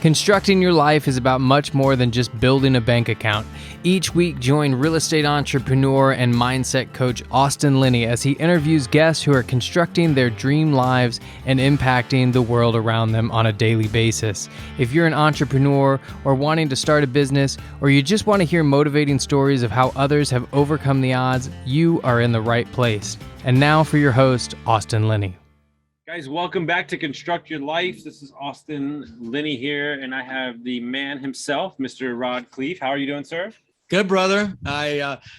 Constructing your life is about much more than just building a bank account. Each week, join real estate entrepreneur and mindset coach Austin Linney as he interviews guests who are constructing their dream lives and impacting the world around them on a daily basis. If you're an entrepreneur or wanting to start a business, or you just want to hear motivating stories of how others have overcome the odds, you are in the right place. And now for your host, Austin Linney. Guys, welcome back to Construct Your Life. This is Austin Linney here, and I have the man himself, Mr. Rod Khleif. How are you doing, sir? Good, brother.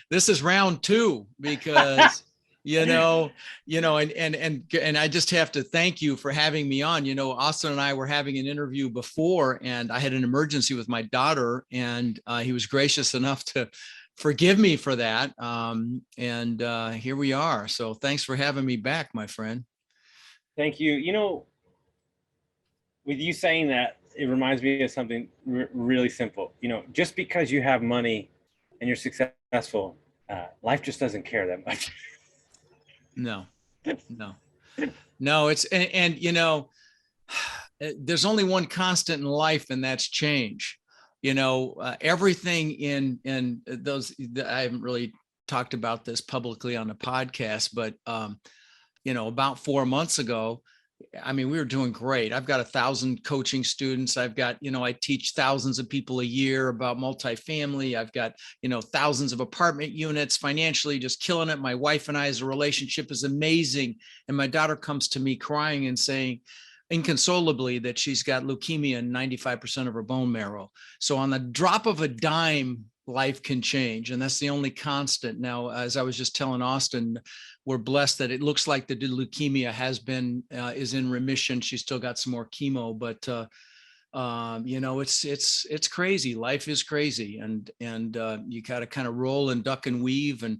This is round two because, and I just have to thank you for having me on. You know, Austin and I were having an interview before, and I had an emergency with my daughter, and he was gracious enough to forgive me for that. Here we are. So thanks for having me back, my friend. Thank you. You know, with you saying that, it reminds me of something really simple. You know, just because you have money and you're successful, life just doesn't care that much. No. It's, and you know, there's only one constant in life, and that's change. You know, everything in those, I haven't really talked about this publicly on the podcast, but, about 4 months ago, I mean, we were doing great. I've got 1,000 coaching students. I've got, I teach thousands of people a year about multifamily. I've got, thousands of apartment units, financially just killing it. My wife and I's relationship is amazing. And my daughter comes to me crying and saying inconsolably that she's got leukemia in 95% of her bone marrow. So on the drop of a dime, life can change. And that's the only constant. Now, as I was just telling Austin, we're blessed that it looks like the leukemia is in remission. She's still got some more chemo, but it's crazy. Life is crazy, and you got to kind of roll and duck and weave. And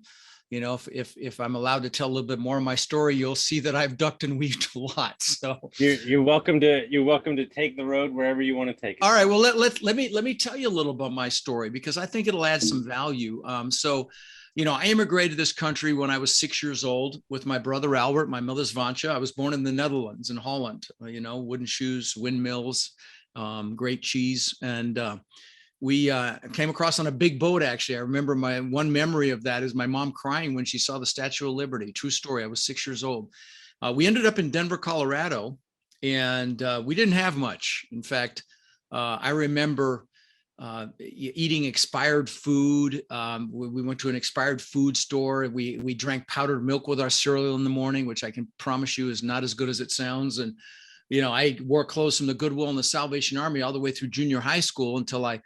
if I'm allowed to tell a little bit more of my story, you'll see that I've ducked and weaved a lot. So you're welcome to take the road wherever you want to take it. All right. Well, let me tell you a little about my story, because I think it'll add some value. I immigrated to this country when I was 6 years old with my brother Albert, my mother's Vansha. I was born in the Netherlands, in Holland. Wooden shoes, windmills, great cheese, and we came across on a big boat. Actually, I remember my one memory of that is my mom crying when she saw the Statue of Liberty. True story. I was 6 years old. We ended up in Denver, Colorado, and we didn't have much. In fact, I remember eating expired food. We went to an expired food store. We drank powdered milk with our cereal in the morning, which I can promise you is not as good as it sounds. And, I wore clothes from the Goodwill and the Salvation Army all the way through junior high school until I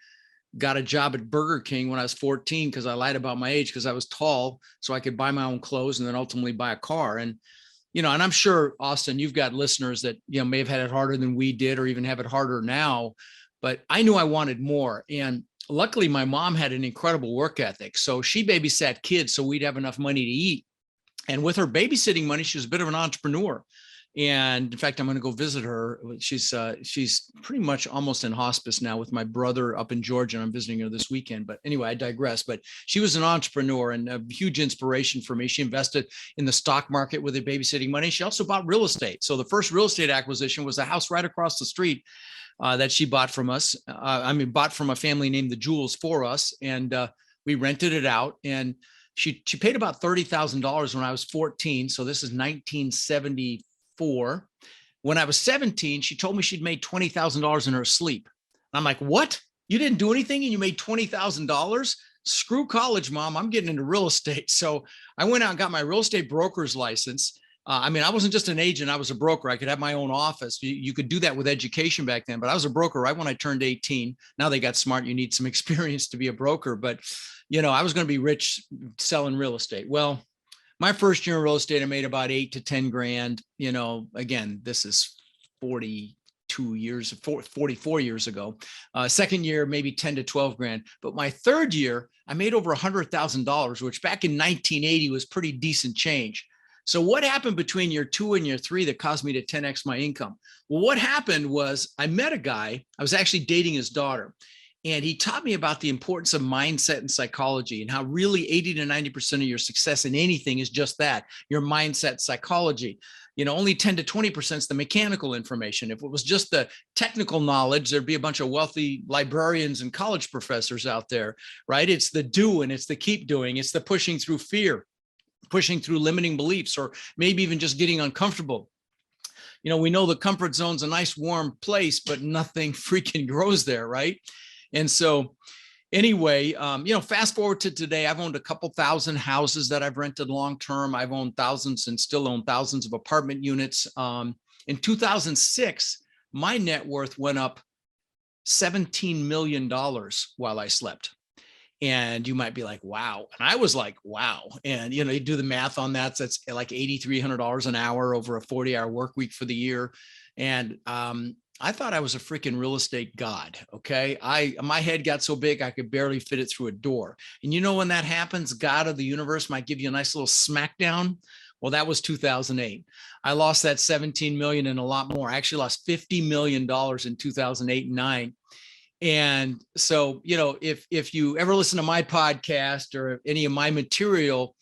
got a job at Burger King when I was 14, because I lied about my age because I was tall, so I could buy my own clothes and then ultimately buy a car. And, and I'm sure, Austin, you've got listeners that, may have had it harder than we did, or even have it harder now. But I knew I wanted more. And luckily, my mom had an incredible work ethic. So she babysat kids so we'd have enough money to eat. And with her babysitting money, she was a bit of an entrepreneur. And in fact, I'm going to go visit her. She's pretty much almost in hospice now with my brother up in Georgia. And I'm visiting her this weekend. But anyway, I digress. But she was an entrepreneur and a huge inspiration for me. She invested in the stock market with her babysitting money. She also bought real estate. So the first real estate acquisition was a house right across the street that she bought from us. Bought from a family named the Jewels for us. And we rented it out. And she paid about $30,000 when I was 14. So this is 1974. When I was 17, she told me she'd made $20,000 in her sleep. I'm like, what? You didn't do anything and you made $20,000? Screw college, Mom. I'm getting into real estate. So I went out and got my real estate broker's license. I wasn't just an agent. I was a broker. I could have my own office. You could do that with education back then, but I was a broker right when I turned 18. Now they got smart. You need some experience to be a broker, but I was going to be rich selling real estate. Well, my first year in real estate, I made about 8 to 10 grand. Again, this is 44 years ago. Second year, maybe 10 to 12 grand. But my third year, I made over $100,000, which back in 1980 was pretty decent change. So what happened between year 2 and year 3 that caused me to 10x my income? Well, what happened was I met a guy. I was actually dating his daughter. And he taught me about the importance of mindset and psychology, and how really 80 to 90% of your success in anything is just that, your mindset, psychology. only 10 to 20% is the mechanical information. If it was just the technical knowledge, there'd be a bunch of wealthy librarians and college professors out there, right? It's the do and it's the keep doing. It's the pushing through fear, pushing through limiting beliefs, or maybe even just getting uncomfortable. We know the comfort zone's a nice warm place, but nothing freaking grows there, right? And so anyway, fast forward to today, I've owned a couple thousand houses that I've rented long-term. I've owned thousands and still own thousands of apartment units. In 2006, my net worth went up $17 million while I slept. And you might be like, wow. And I was like, wow. And, you do the math on that. So that's like $8,300 an hour over a 40-hour work week for the year. And I thought I was a freaking real estate god. Okay. My head got so big, I could barely fit it through a door. And when that happens, God of the universe might give you a nice little smackdown. Well, that was 2008. I lost that 17 million and a lot more. I actually lost $50 million in 2008 and 9. And so, if you ever listen to my podcast or any of my material,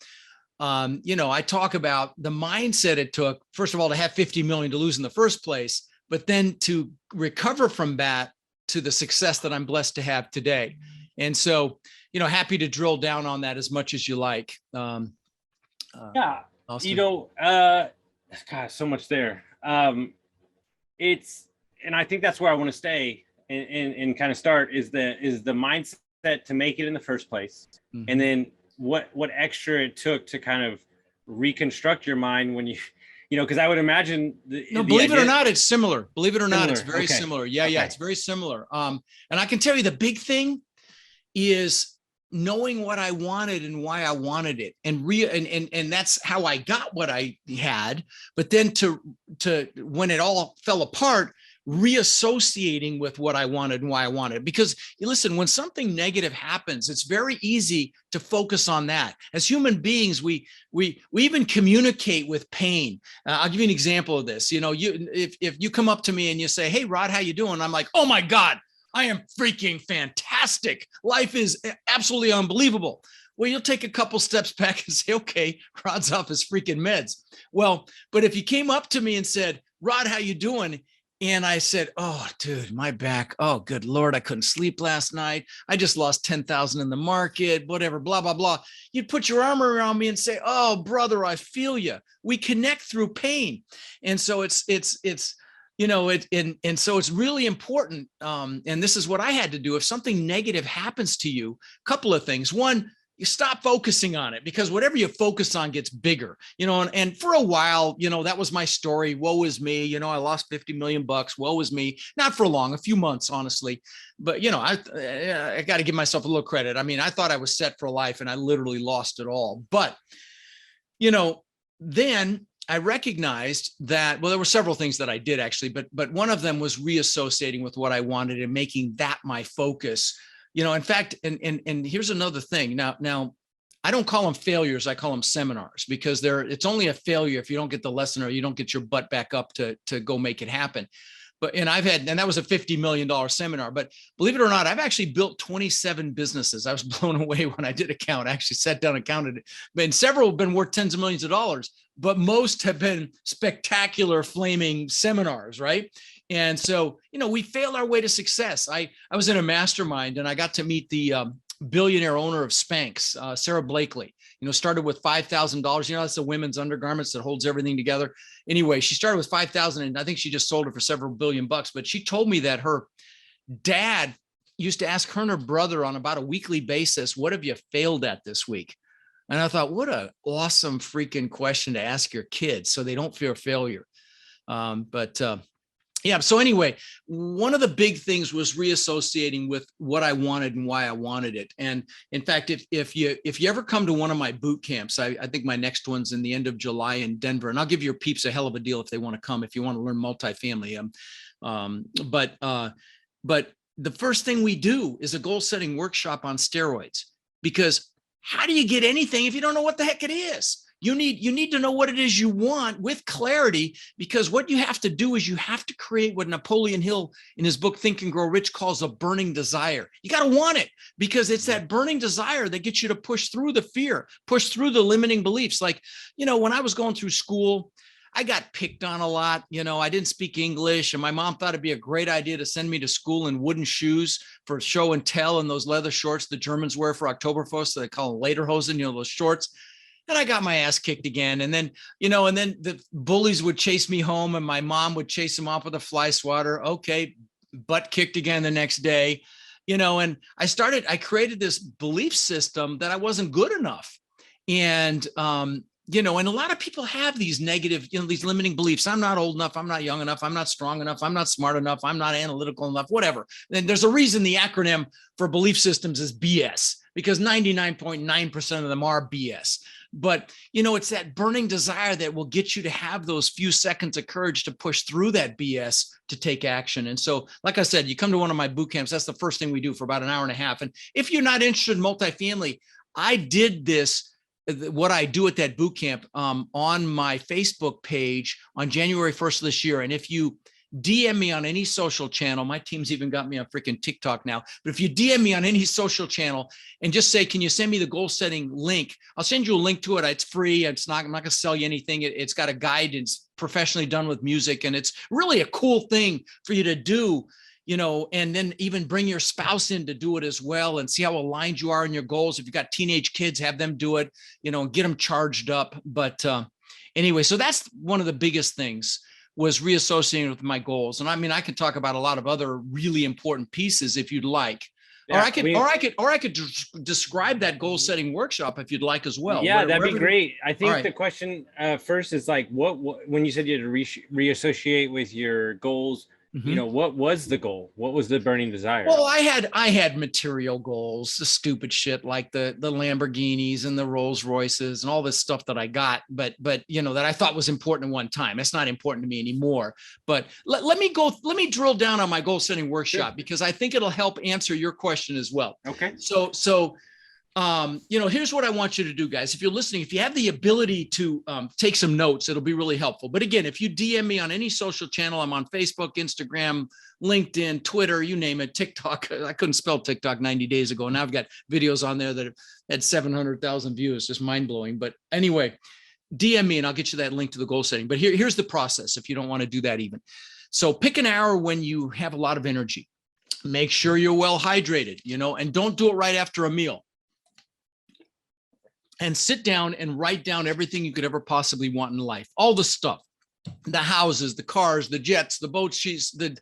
I talk about the mindset it took, first of all, to have 50 million to lose in the first place, but then to recover from that to the success that I'm blessed to have today. And so, happy to drill down on that as much as you like. Yeah. Austin? God, so much there. And I think that's where I want to stay. And kind of start is the mindset to make it in the first place. Mm-hmm. And then what extra it took to kind of reconstruct your mind when because I would imagine believe it or not, it's similar. Believe it or not, it's very similar. Yeah, it's very similar. And I can tell you the big thing is knowing what I wanted and why I wanted it, and that's how I got what I had. But then to when it all fell apart, reassociating with what I wanted and why I wanted it. Because listen, when something negative happens, it's very easy to focus on that. As human beings, we even communicate with pain. I'll give you an example of this. If you come up to me and you say, "Hey, Rod, how you doing?" I'm like, "Oh my God, I am freaking fantastic. Life is absolutely unbelievable." Well, you'll take a couple steps back and say, "Okay, Rod's off his freaking meds." Well, but if you came up to me and said, "Rod, how you doing?" And I said, "Oh, dude, my back. Oh, good Lord. I couldn't sleep last night. I just lost 10,000 in the market, whatever, blah, blah, blah." You'd put your arm around me and say, "Oh, brother, I feel you." We connect through pain. And so and so it's really important. And this is what I had to do. If something negative happens to you, a couple of things. One, you stop focusing on it, because whatever you focus on gets bigger, and for a while, that was my story. Woe is me. I lost 50 million bucks. Woe is me. Not for long, a few months, honestly. But, I got to give myself a little credit. I mean, I thought I was set for life and I literally lost it all. But, then I recognized that, well, there were several things that I did actually, but one of them was reassociating with what I wanted and making that my focus. In fact, and here's another thing. Now, I don't call them failures. I call them seminars, because it's only a failure if you don't get the lesson or you don't get your butt back up to go make it happen. And that was a $50 million seminar, but believe it or not, I've actually built 27 businesses. I was blown away when I did a count. I actually sat down and counted it. And several have been worth tens of millions of dollars, but most have been spectacular flaming seminars, right? And so, we fail our way to success. I was in a mastermind and I got to meet the billionaire owner of Spanx, Sarah Blakely. Started with $5,000. That's the women's undergarments that holds everything together. Anyway, she started with 5,000 and I think she just sold it for several billion bucks. But she told me that her dad used to ask her and her brother on about a weekly basis, "What have you failed at this week?" And I thought, what an awesome freaking question to ask your kids so they don't fear failure. Yeah. So anyway, one of the big things was reassociating with what I wanted and why I wanted it. And in fact, if you ever come to one of my boot camps, I think my next one's in the end of July in Denver, and I'll give your peeps a hell of a deal if they want to come, if you want to learn multifamily. But the first thing we do is a goal setting workshop on steroids, because how do you get anything if you don't know what the heck it is? You need to know what it is you want with clarity, because what you have to do is you have to create what Napoleon Hill in his book Think and Grow Rich calls a burning desire. You got to want it, because it's that burning desire that gets you to push through the fear, push through the limiting beliefs. Like, when I was going through school, I got picked on a lot. I didn't speak English, and my mom thought it'd be a great idea to send me to school in wooden shoes for show and tell, and those leather shorts the Germans wear for Oktoberfest. So they call them lederhosen, those shorts. And I got my ass kicked again. And then, and then the bullies would chase me home, and my mom would chase them off with a fly swatter. Okay, butt kicked again the next day, and I created this belief system that I wasn't good enough. And, and a lot of people have these negative, these limiting beliefs. I'm not old enough. I'm not young enough. I'm not strong enough. I'm not smart enough. I'm not analytical enough, whatever. And there's a reason the acronym for belief systems is BS, because 99.9% of them are BS. But, it's that burning desire that will get you to have those few seconds of courage to push through that BS to take action. And so, like I said, you come to one of my boot camps, that's the first thing we do for about an hour and a half. And if you're not interested in multifamily, I did this, what I do at that boot camp, on my Facebook page on January 1st of this year. And if you DM me on any social channel, my team's even got me on freaking TikTok now, but if you DM me on any social channel and just say, can you send me the goal setting link? I'll send you a link to it. It's free. I'm not going to sell you anything. It's got a guide. It's professionally done with music. And it's really a cool thing for you to do, and then even bring your spouse in to do it as well, and see how aligned you are in your goals. If you've got teenage kids, have them do it, and get them charged up. But anyway, so that's one of the biggest things, was reassociating with my goals. And I can talk about a lot of other really important pieces if you'd like. Yeah, or I could describe that goal setting workshop if you'd like as well. Yeah, that'd be great. I think the question first is like, what when you said you had to reassociate with your goals, what was the goal? What was the burning desire? Well, I had material goals, the stupid shit like the Lamborghinis and the Rolls Royces and all this stuff that I got, but that I thought was important at one time. It's not important to me anymore. But let me drill down on my goal setting workshop, because I think it'll help answer your question as well. Okay. So here's what I want you to do, guys. If you're listening, if you have the ability to take some notes, it'll be really helpful. But again, if you DM me on any social channel, I'm on Facebook, Instagram, LinkedIn, Twitter, you name it, TikTok. I couldn't spell TikTok 90 days ago. Now I've got videos on there that have had 700,000 views, just mind blowing. But anyway, DM me and I'll get you that link to the goal setting. But here's the process if you don't want to do that even. So pick an hour when you have a lot of energy. Make sure you're well hydrated, and don't do it right after a meal. And sit down and write down everything you could ever possibly want in life. All the stuff, the houses, the cars, the jets, the boat sheets, the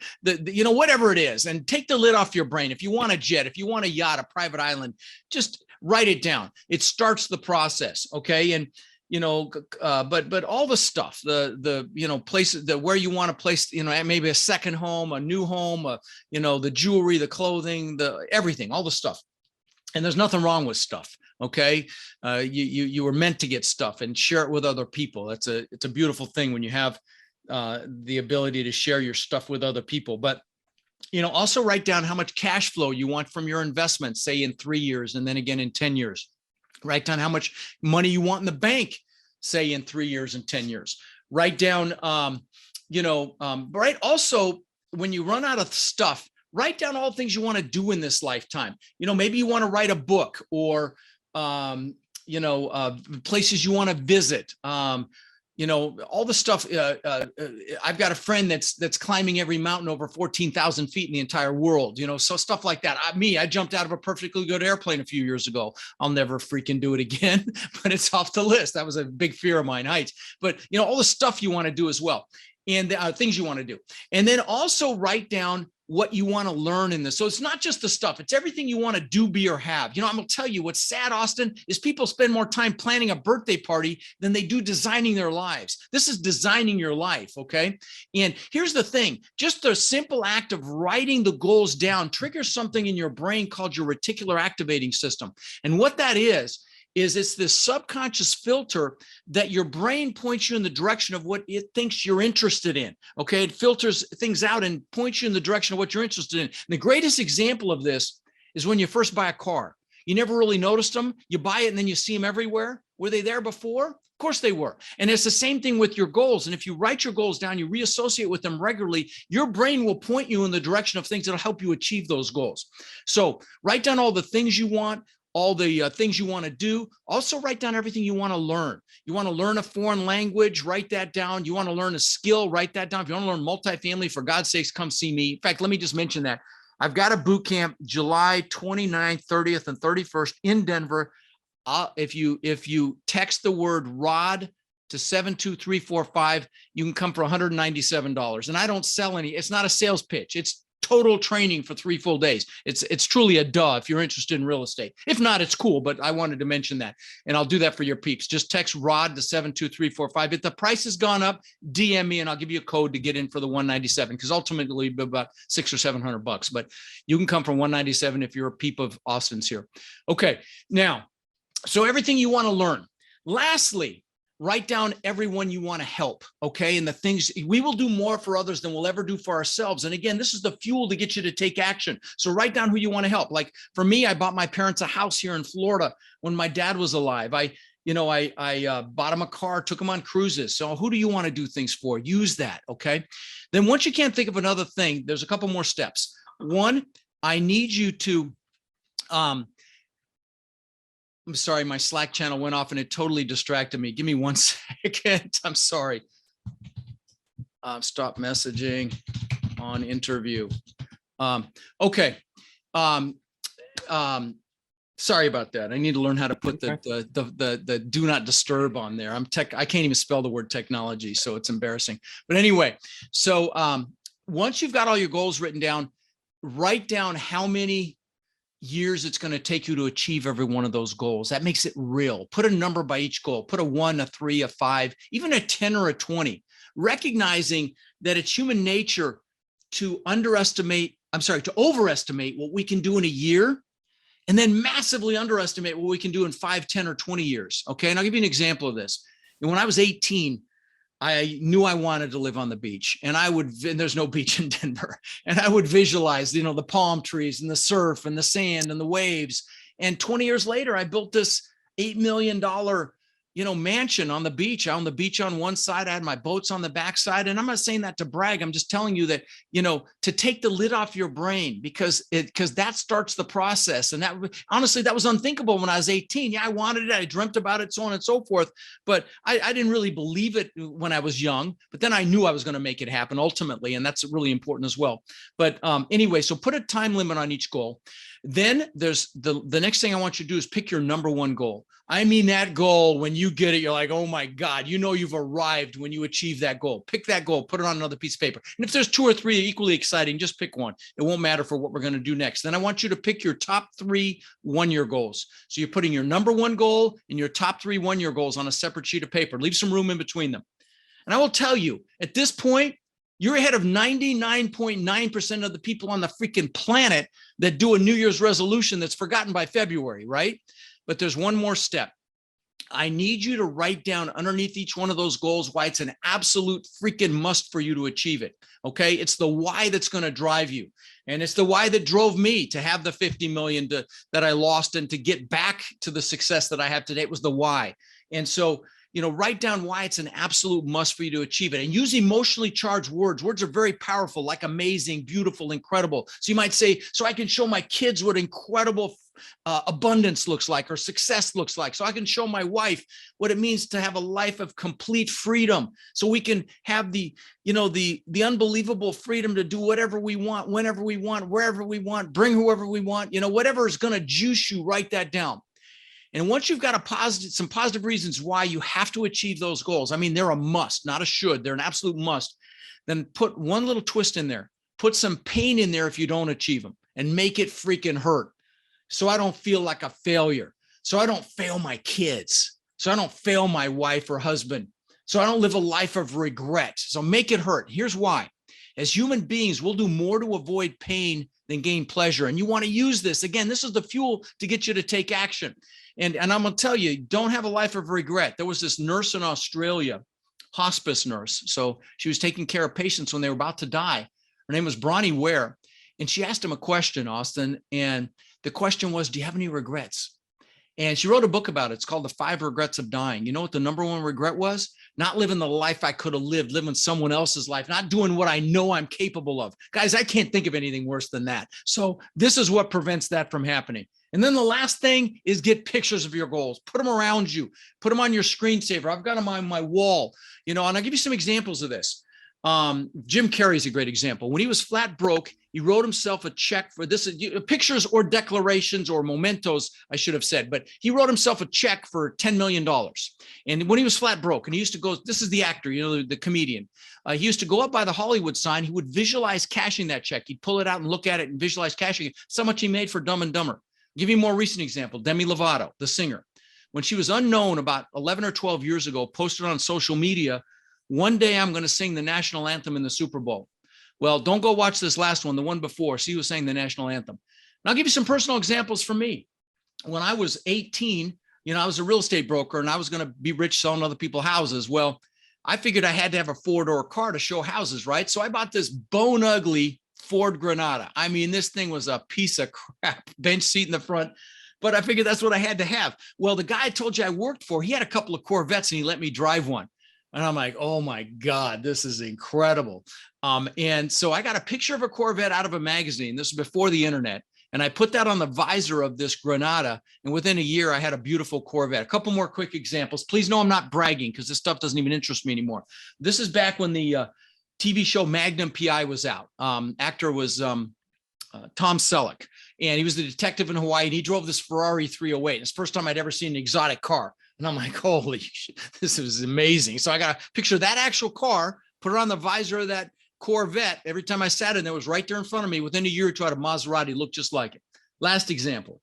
whatever it is, and take the lid off your brain. If you want a jet, if you want a yacht, a private island, just write it down. It starts the process. Okay. And, but all the stuff, the places that where you want to place, maybe a second home, a new home, the jewelry, the clothing, everything, all the stuff. And there's nothing wrong with stuff. Okay. You were meant to get stuff and share it with other people. It's a beautiful thing when you have the ability to share your stuff with other people. But, also write down how much cash flow you want from your investments, say in 3 years, and then again in 10 years. Write down how much money you want in the bank, say in 3 years and 10 years. Write down, right. Also, when you run out of stuff, write down all the things you want to do in this lifetime. Maybe you want to write a book, or places you want to visit, all the stuff. I've got a friend that's climbing every mountain over 14,000 feet in the entire world, so stuff like that. I jumped out of a perfectly good airplane a few years ago. I'll never freaking do it again, but it's off the list. That was a big fear of mine, heights. But, all the stuff you want to do as well, and things you want to do. And then also write down what you want to learn in this. So it's not just the stuff, it's everything you want to do, be, or have. I'm going to tell you what's sad, Austin, is people spend more time planning a birthday party than they do designing their lives. This is designing your life. Okay. And here's the thing, just the simple act of writing the goals down triggers something in your brain called your reticular activating system. And what that is it's this subconscious filter that your brain points you in the direction of what it thinks you're interested in. Okay. It filters things out and points you in the direction of what you're interested in. And the greatest example of this is when you first buy a car. You never really noticed them. You buy it and then you see them everywhere. Were they there before? Of course they were. And it's the same thing with your goals. And if you write your goals down, you reassociate with them regularly, your brain will point you in the direction of things that'll help you achieve those goals. So write down all the things you want, all the things you want to do. Also write down everything you want to learn. You want to learn a foreign language, write that down. You want to learn a skill, write that down. If you want to learn multifamily, for God's sakes, come see me. In fact, let me just mention that. I've got a boot camp July 29th, 30th, and 31st in Denver. If you text the word Rod to 72345, you can come for $197. And I don't sell any. It's not a sales pitch. It's total training for 3 full days. It's truly a duh if you're interested in real estate. If not, it's cool, but I wanted to mention that. And I'll do that for your peeps. Just text Rod to 72345. If the price has gone up, DM me and I'll give you a code to get in for the 197, because ultimately it'll be about $600 or $700. But you can come from 197 if you're a peep of Austin's here. Okay, now, so everything you want to learn. Lastly, write down everyone you want to help, okay? And the things, we will do more for others than we'll ever do for ourselves. And again, this is the fuel to get you to take action. So write down who you want to help. Like for me, I bought my parents a house here in Florida when my dad was alive. I bought him a car, took him on cruises. So who do you want to do things for? Use that, okay? Then once you can't think of another thing, there's a couple more steps. One, I need you to, I'm sorry, my Slack channel went off and it totally distracted me. Give me 1 second. I'm sorry. Stop messaging on interview. Okay. Sorry about that. I need to learn how to put the do not disturb on there. I can't even spell the word technology, so it's embarrassing. But anyway, so once you've got all your goals written down, write down how many years it's going to take you to achieve every one of those goals. That makes it real. Put a number by each goal. Put a 1, a 3, a 5, even a 10 or a 20, recognizing that it's human nature to overestimate what we can do in a year, and then massively underestimate what we can do in 5, 10, or 20 years. Okay. And I'll give you an example of this. And when I was 18, I knew I wanted to live on the beach, and there's no beach in Denver, and I would visualize, the palm trees and the surf and the sand and the waves. And 20 years later, I built this $8 million, mansion on the beach. On the beach on one side, I had my boats on the backside. And I'm not saying that to brag. I'm just telling you that, to take the lid off your brain, because that starts the process. And that, honestly, that was unthinkable when I was 18. Yeah, I wanted it. I dreamt about it, so on and so forth. But I didn't really believe it when I was young. But then I knew I was going to make it happen ultimately. And that's really important as well. But anyway, so put a time limit on each goal. Then there's the next thing I want you to do is pick your number one goal. I mean, that goal, when you get it, you're like, oh my God, you've arrived when you achieve that goal. Pick that goal, put it on another piece of paper. And if there's 2 or 3 equally exciting, just pick one. It won't matter for what we're going to do next. Then I want you to pick your top 3 one-year goals. So you're putting your number one goal and your top 3 one-year goals on a separate sheet of paper. Leave some room in between them. And I will tell you, at this point, you're ahead of 99.9% of the people on the freaking planet that do a New Year's resolution that's forgotten by February, right? But there's one more step. I need you to write down underneath each one of those goals why it's an absolute freaking must for you to achieve it. Okay. It's the why that's going to drive you. And it's the why that drove me to have the 50 million that I lost, and to get back to the success that I have today. It was the why. And so, write down why it's an absolute must for you to achieve it, and use emotionally charged words. Words are very powerful, like amazing, beautiful, incredible. So you might say, so I can show my kids what incredible abundance looks like, or success looks like. So I can show my wife what it means to have a life of complete freedom. So we can have the unbelievable freedom to do whatever we want, whenever we want, wherever we want, bring whoever we want, whatever is going to juice you, write that down. And once you've got some positive reasons why you have to achieve those goals, I mean, they're a must, not a should, they're an absolute must, then put one little twist in there. Put some pain in there if you don't achieve them, and make it freaking hurt. So I don't feel like a failure. So I don't fail my kids. So I don't fail my wife or husband. So I don't live a life of regret. So make it hurt. Here's why. As human beings, we'll do more to avoid pain than gain pleasure. And you want to use this. Again, this is the fuel to get you to take action. And I'm going to tell you, don't have a life of regret. There was this nurse in Australia, hospice nurse. So she was taking care of patients when they were about to die. Her name was Bronnie Ware. And she asked him a question, Austin. And the question was, do you have any regrets? And she wrote a book about it. It's called The 5 Regrets of Dying. You know what the number one regret was? Not living the life I could have lived, living someone else's life, not doing what I know I'm capable of. Guys, I can't think of anything worse than that. So this is what prevents that from happening. And then the last thing is get pictures of your goals, put them around you, put them on your screensaver. I've got them on my wall, and I'll give you some examples of this. Jim Carrey is a great example. When he was flat broke, he wrote himself a check for this, pictures or declarations or mementos, I should have said, but he wrote himself a check for $10 million. And when he was flat broke, and he used to go, this is the actor, the comedian. He used to go up by the Hollywood sign. He would visualize cashing that check. He'd pull it out and look at it and visualize cashing it. So much he made for Dumb and Dumber. I'll give you a more recent example. Demi Lovato, the singer. When she was unknown about 11 or 12 years ago, posted on social media, one day I'm going to sing the national anthem in the Super Bowl. Well, don't go watch this last one, the one before. She was saying the national anthem. And I'll give you some personal examples for me. When I was 18, I was a real estate broker and I was going to be rich selling other people's houses. Well, I figured I had to have a 4-door car to show houses, right? So I bought this bone ugly Ford Granada. I mean, this thing was a piece of crap, bench seat in the front, but I figured that's what I had to have. Well, the guy I told you I worked for, he had a couple of Corvettes and he let me drive one. And I'm like, oh my God, this is incredible. And so I got a picture of a Corvette out of a magazine. This is before the internet. And I put that on the visor of this Granada. And within a year, I had a beautiful Corvette. A couple more quick examples. Please know I'm not bragging because this stuff doesn't even interest me anymore. This is back when the TV show Magnum PI was out. Actor was Tom Selleck. And he was the detective in Hawaii. And he drove this Ferrari 308. It's the first time I'd ever seen an exotic car. And I'm like, holy shit, this is amazing. So I got a picture of that actual car, put it on the visor of that Corvette. Every time I sat in there, it was right there in front of me. Within a year or two, I had a Maserati, looked just like it. Last example.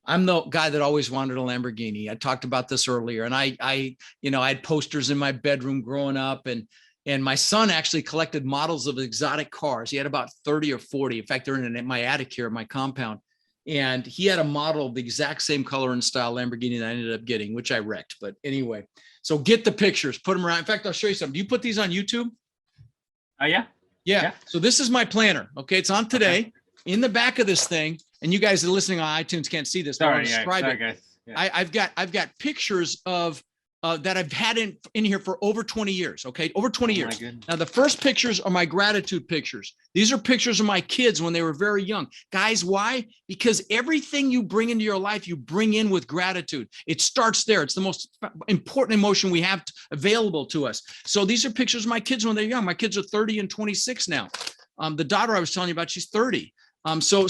I'm the guy that always wanted a Lamborghini. I talked about this earlier. And I had posters in my bedroom growing up. And my son actually collected models of exotic cars. He had about 30 or 40. In fact, they're in my attic here, my compound. And he had a model of the exact same color and style Lamborghini that I ended up getting, which I wrecked. But anyway, so get the pictures, put them around. In fact, I'll show you something. Do you put these on YouTube? Yeah. So this is my planner. Okay. It's on today. Okay. In the back of this thing. And you guys that are listening on iTunes can't see this. Sorry, guys. Yeah. I've got pictures of that I've had in here for over 20 years. Okay. Over 20 years. Now, the first pictures are my gratitude pictures. These are pictures of my kids when they were very young. Guys, why? Because everything you bring into your life, you bring in with gratitude. It starts there. It's the most important emotion we have available to us. So these are pictures of my kids when they're young. My kids are 30 and 26 now. The daughter I was telling you about, she's 30. So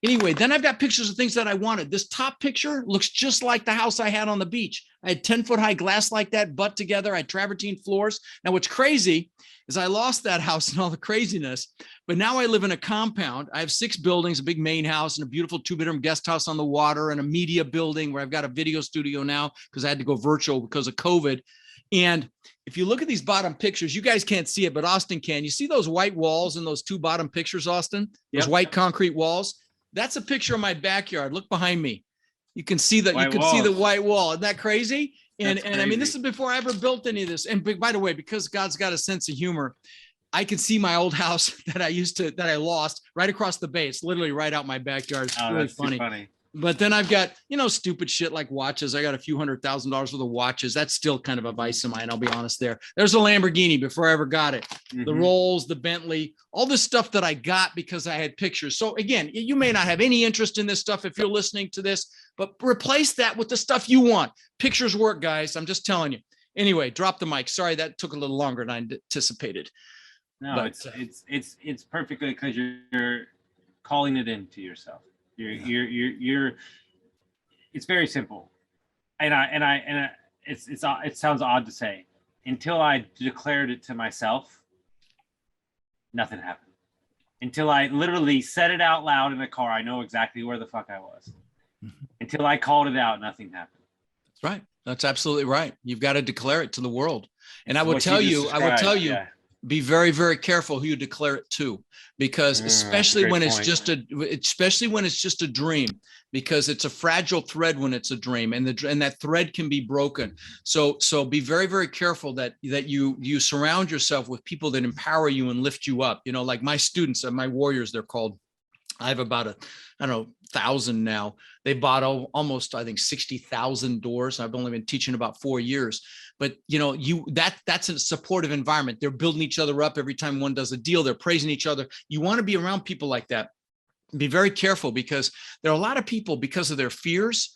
anyway, then I've got pictures of things that I wanted. This top picture looks just like the house I had on the beach. I had 10-foot high glass like that, butt together. I had travertine floors. Now, what's crazy is I lost that house and all the craziness, but now I live in a compound. I have 6 buildings, a big main house and a beautiful 2-bedroom guest house on the water and a media building where I've got a video studio now because I had to go virtual because of COVID. And if you look at these bottom pictures, you guys can't see it, but Austin can. You see those white walls in those 2 bottom pictures, Austin? Those white concrete walls? That's a picture of my backyard. Look behind me. You can see that. You can see the white wall. Isn't that crazy? And I mean, this is before I ever built any of this. And by the way, because God's got a sense of humor, I can see my old house that I lost right across the bay. It's literally right out my backyard. It's really funny. But then I've got, stupid shit like watches. I got a few $100,000 worth of watches. That's still kind of a vice of mine. I'll be honest there. There's a Lamborghini before I ever got it. Mm-hmm. The Rolls, the Bentley, all this stuff that I got because I had pictures. So again, you may not have any interest in this stuff if you're listening to this, but replace that with the stuff you want. Pictures work, guys. I'm just telling you. Anyway, drop the mic. Sorry, that took a little longer than I anticipated. No, but it's perfectly because you're calling it into yourself. You're it's very simple. And it sounds odd to say, until I declared it to myself, nothing happened. Until I literally said it out loud in the car, I know exactly where the fuck I was. Mm-hmm. Until I called it out, nothing happened. That's right. That's absolutely right. You've got to declare it to the world. And I would tell you, be very, very careful who you declare it to, because especially when it's just a dream, because it's a fragile thread when it's a dream, and that thread can be broken. So be very, very careful that you surround yourself with people that empower you and lift you up. Like my students, my warriors, they're called. I have about 1,000 now. They bought almost, I think, 60,000 doors. I've only been teaching about 4 years, but that's a supportive environment. They're building each other up every time one does a deal. They're praising each other. You want to be around people like that. be very careful, because there are a lot of people, because of their fears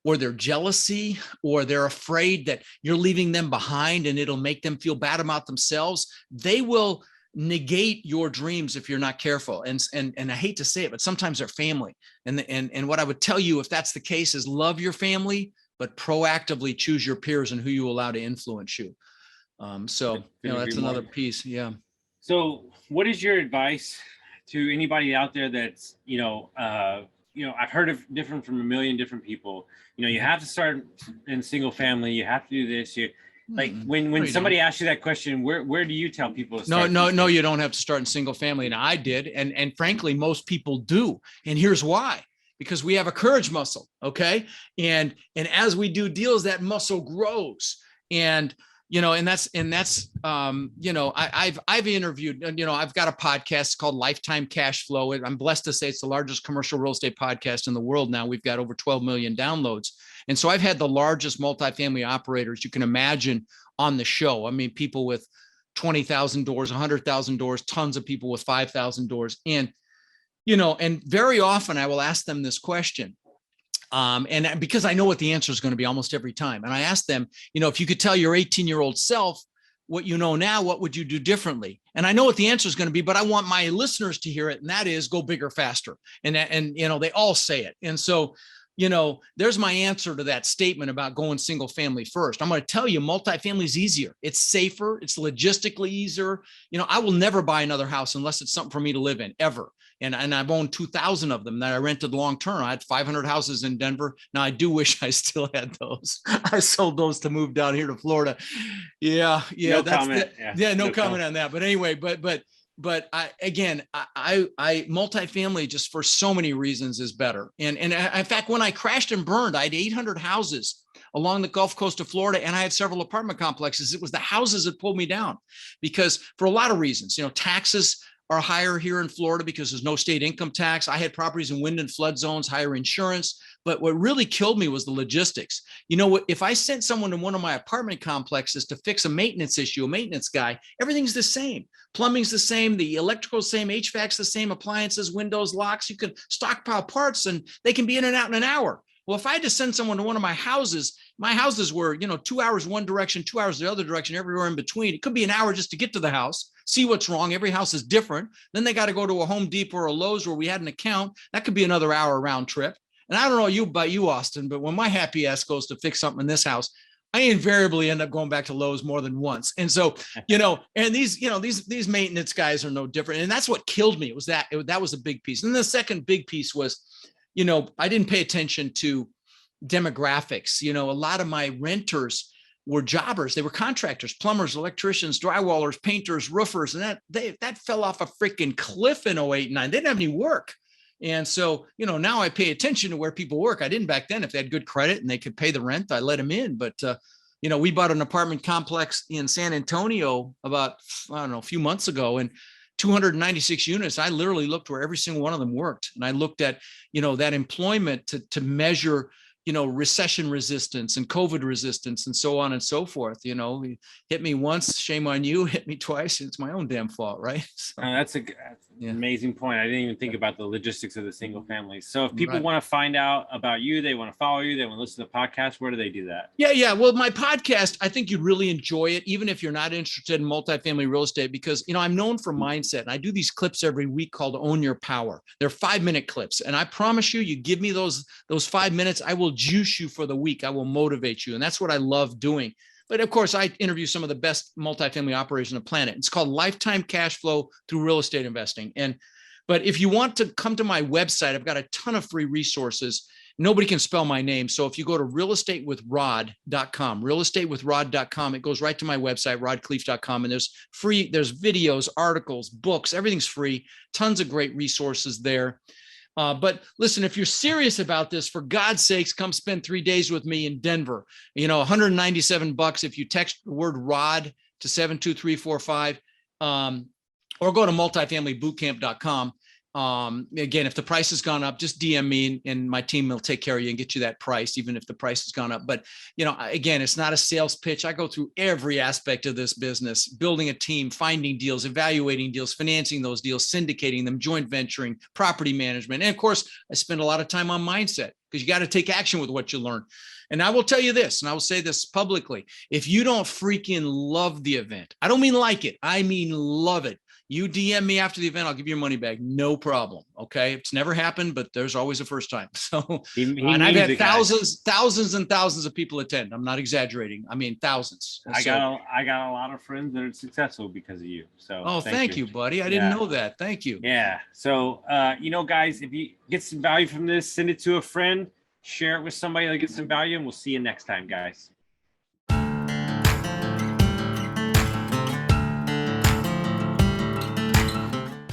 or their jealousy, or they're afraid that you're leaving them behind and it'll make them feel bad about themselves. They will negate your dreams if you're not careful. And I hate to say it, but sometimes they're family. And what I would tell you, if that's the case, is love your family, but proactively choose your peers and who you allow to influence you. So, that's another piece. Yeah. So what is your advice to anybody out there that's, I've heard of different from a million different people, you have to start in single family, you have to do this, when somebody asks you that question, where do you tell people to start? No, you don't have to start in single family. And I did. And frankly, most people do. And here's why. Because we have a courage muscle. Okay. And as we do deals, that muscle grows. And I've interviewed, I've got a podcast called Lifetime Cash Flow. I'm blessed to say it's the largest commercial real estate podcast in the world now. We've got over 12 million downloads. And so I've had the largest multifamily operators you can imagine on the show. I mean, people with 20,000 doors, 100,000 doors, tons of people with 5,000 doors. And, and very often I will ask them this question. And because I know what the answer is going to be almost every time. And I asked them, if you could tell your 18-year-old self what you know now, what would you do differently? And I know what the answer is going to be, but I want my listeners to hear it. And that is go bigger, faster. And they all say it. And so, there's my answer to that statement about going single family first. I'm going to tell you, multifamily is easier. It's safer. It's logistically easier. I will never buy another house unless it's something for me to live in, ever. And I've owned 2,000 of them that I rented long term. I had 500 houses in Denver. Now I do wish I still had those. I sold those to move down here to Florida. Yeah. No comment. No comment on that. But anyway, but multifamily, just for so many reasons, is better. And in fact, when I crashed and burned, I had 800 houses along the Gulf Coast of Florida, and I had several apartment complexes. It was the houses that pulled me down, because for a lot of reasons, taxes are higher here in Florida because there's no state income tax. I had properties in wind and flood zones, higher insurance. But what really killed me was the logistics. If I sent someone to one of my apartment complexes to fix a maintenance issue, a maintenance guy, everything's the same. Plumbing's the same, the electrical's the same, HVAC's the same, appliances, windows, locks. You can stockpile parts and they can be in and out in an hour. Well, if I had to send someone to one of my houses were, 2 hours one direction, 2 hours the other direction, everywhere in between. It could be an hour just to get to the house, see what's wrong. Every house is different. Then they got to go to a Home Depot or a Lowe's where we had an account. That could be another hour round trip. And I don't know about you, Austin, but when my happy ass goes to fix something in this house, I invariably end up going back to Lowe's more than once. And so, and these maintenance guys are no different. And that's what killed me. That was a big piece. And the second big piece was, I didn't pay attention to demographics. A lot of my renters were jobbers. They were contractors, plumbers, electricians, drywallers, painters, roofers. And that fell off a freaking cliff in 08 and 09. They didn't have any work. And so, now I pay attention to where people work. I didn't back then. If they had good credit and they could pay the rent, I let them in. But, we bought an apartment complex in San Antonio about, a few months ago, and 296 units. I literally looked where every single one of them worked. And I looked at, that employment to measure, recession resistance and COVID resistance and so on and so forth. Hit me once, shame on you. Hit me twice, it's my own damn fault, right? So, that's an amazing point. I didn't even think about the logistics of the single family. So if people want to find out about you, they want to follow you, they want to listen to the podcast, where do they do that? Yeah. Well, my podcast, I think you'd really enjoy it, even if you're not interested in multifamily real estate, because, I'm known for mindset, and I do these clips every week called Own Your Power. They're 5-minute clips. And I promise you give me those 5 minutes, I will juice you for the week. I will motivate you. And that's what I love doing. But of course, I interview some of the best multifamily operators on the planet. It's called Lifetime Cash Flow Through Real Estate Investing. But if you want to come to my website, I've got a ton of free resources. Nobody can spell my name. So if you go to realestatewithrod.com, it goes right to my website, rodkhleif.com. And there's videos, articles, books, everything's free. Tons of great resources there. But listen, if you're serious about this, for God's sakes, come spend 3 days with me in Denver. $197 if you text the word ROD to 72345, or go to multifamilybootcamp.com. Again, if the price has gone up, just DM me and my team will take care of you and get you that price, even if the price has gone up. But, again, it's not a sales pitch. I go through every aspect of this business, building a team, finding deals, evaluating deals, financing those deals, syndicating them, joint venturing, property management. And of course, I spend a lot of time on mindset, because you got to take action with what you learn. And I will tell you this, and I will say this publicly: if you don't freaking love the event, I don't mean like it, I mean love it, you DM me after the event, I'll give you your money back, no problem. Okay, it's never happened, but there's always a first time. So, and I've had thousands and thousands of people attend. I'm not exaggerating. I mean, thousands. I got a lot of friends that are successful because of you. So, thank you, buddy. I didn't know that. Thank you. Yeah. So, guys, if you get some value from this, send it to a friend, share it with somebody that gets some value, and we'll see you next time, guys.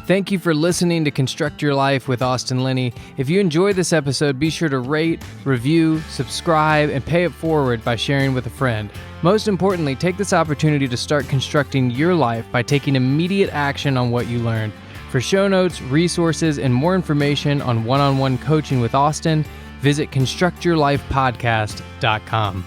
Thank you for listening to Construct Your Life with Austin Linney. If you enjoyed this episode, be sure to rate, review, subscribe, and pay it forward by sharing with a friend. Most importantly, take this opportunity to start constructing your life by taking immediate action on what you learned. For show notes, resources, and more information on one-on-one coaching with Austin, visit constructyourlifepodcast.com.